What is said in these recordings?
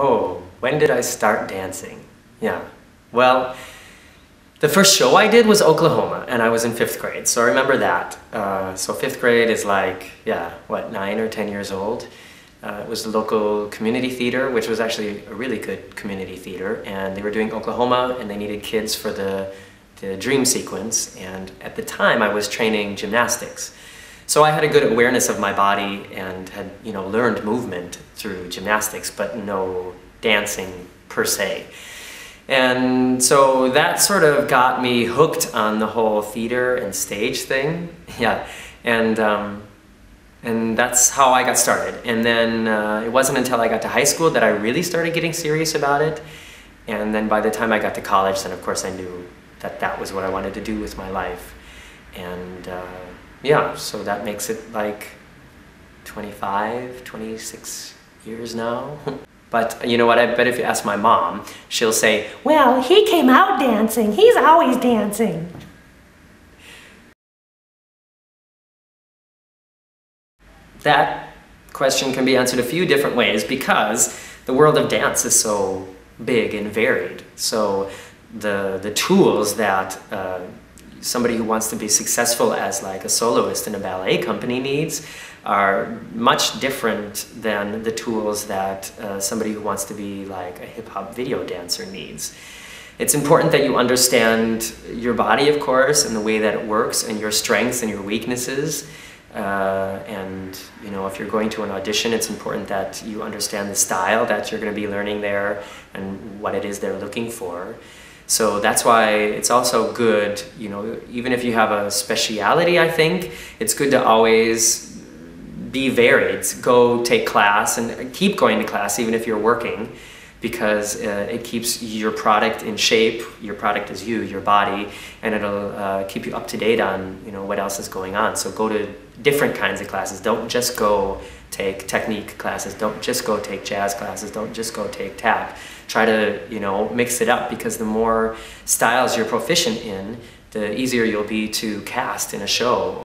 Oh, when did I start dancing? Yeah, well, the first show I did was Oklahoma, and I was in 5th grade, so I remember that. So 5th grade is like, yeah, what, 9 or 10 years old. It was the local community theater, which was actually a really good community theater, and they were doing Oklahoma, and they needed kids for the dream sequence, and at the time I was training gymnastics. So I had a good awareness of my body and had, learned movement through gymnastics, but no dancing per se. And so that sort of got me hooked on the whole theater and stage thing. Yeah, and that's how I got started. And then it wasn't until I got to high school that I really started getting serious about it. And then by the time I got to college, then of course I knew that that was what I wanted to do with my life. And yeah, so that makes it like 25, 26 years now. But you know what, I bet if you ask my mom, she'll say, well, he came out dancing. He's always dancing. That question can be answered a few different ways because the world of dance is so big and varied. So the tools that somebody who wants to be successful as like a soloist in a ballet company needs are much different than the tools that somebody who wants to be like a hip-hop video dancer needs. It's important that you understand your body, of course, and the way that it works, and your strengths and your weaknesses. And if you're going to an audition, it's important that you understand the style that you're going to be learning there and what it is they're looking for. So that's why it's also good, even if you have a speciality, I think, it's good to always be varied. Go take class and keep going to class even if you're working, because it keeps your product in shape. Your product is you, your body, and it'll keep you up to date on what else is going on. So go to different kinds of classes. Don't just go take technique classes. Don't just go take jazz classes. Don't just go take tap. Try to mix it up, because the more styles you're proficient in, the easier you'll be to cast in a show.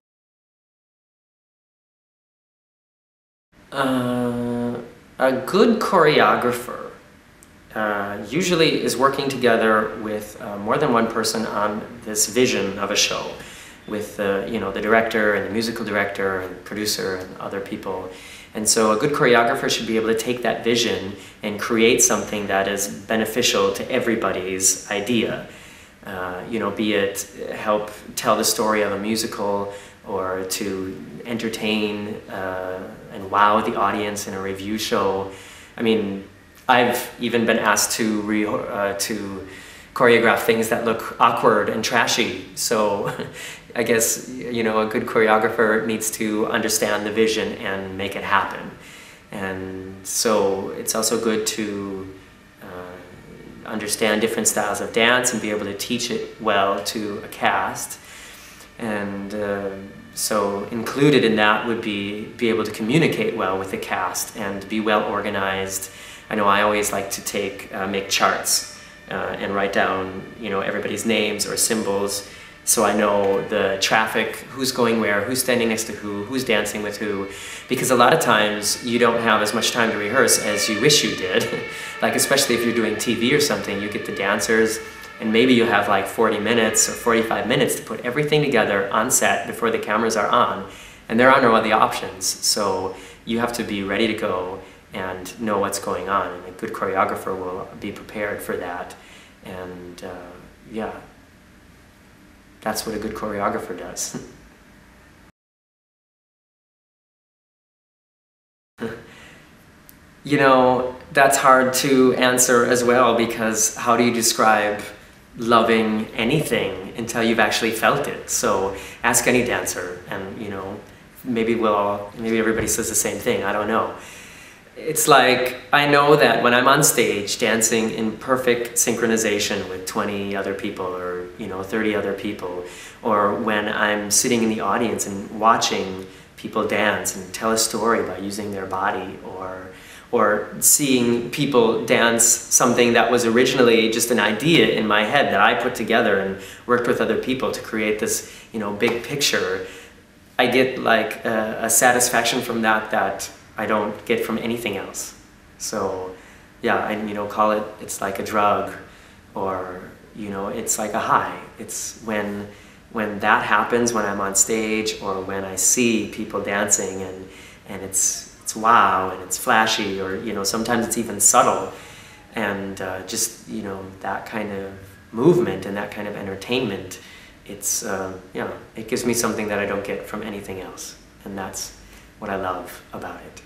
A good choreographer usually is working together with more than one person on this vision of a show, with the director and the musical director and producer and other people. And so a good choreographer should be able to take that vision and create something that is beneficial to everybody's idea. Be it help tell the story of a musical, or to entertain and wow the audience in a review show. I mean, I've even been asked to choreograph things that look awkward and trashy. So I guess, a good choreographer needs to understand the vision and make it happen. And so it's also good to understand different styles of dance and be able to teach it well to a cast. And so included in that would be able to communicate well with the cast and be well organized. I know I always like to make charts and write down everybody's names or symbols, so I know the traffic, who's going where, who's standing next to who's dancing with who, because a lot of times you don't have as much time to rehearse as you wish you did. Like, especially if you're doing TV or something, you get the dancers and maybe you have like 40 minutes or 45 minutes to put everything together on set before the cameras are on, and there are no other options. So you have to be ready to go and know what's going on, and a good choreographer will be prepared for that. And yeah, that's what a good choreographer does. That's hard to answer as well, because how do you describe loving anything until you've actually felt it? So ask any dancer, and maybe everybody says the same thing, I don't know. It's like, I know that when I'm on stage dancing in perfect synchronization with 20 other people, or 30 other people, or when I'm sitting in the audience and watching people dance and tell a story by using their body, or seeing people dance something that was originally just an idea in my head that I put together and worked with other people to create this big picture, I get like a satisfaction from that I don't get from anything else. So yeah, and call it, it's like a drug, or it's like a high. It's when that happens, when I'm on stage, or when I see people dancing, and it's wow, and it's flashy, or sometimes it's even subtle, and just that kind of movement and that kind of entertainment. It's it gives me something that I don't get from anything else, and that's what I love about it.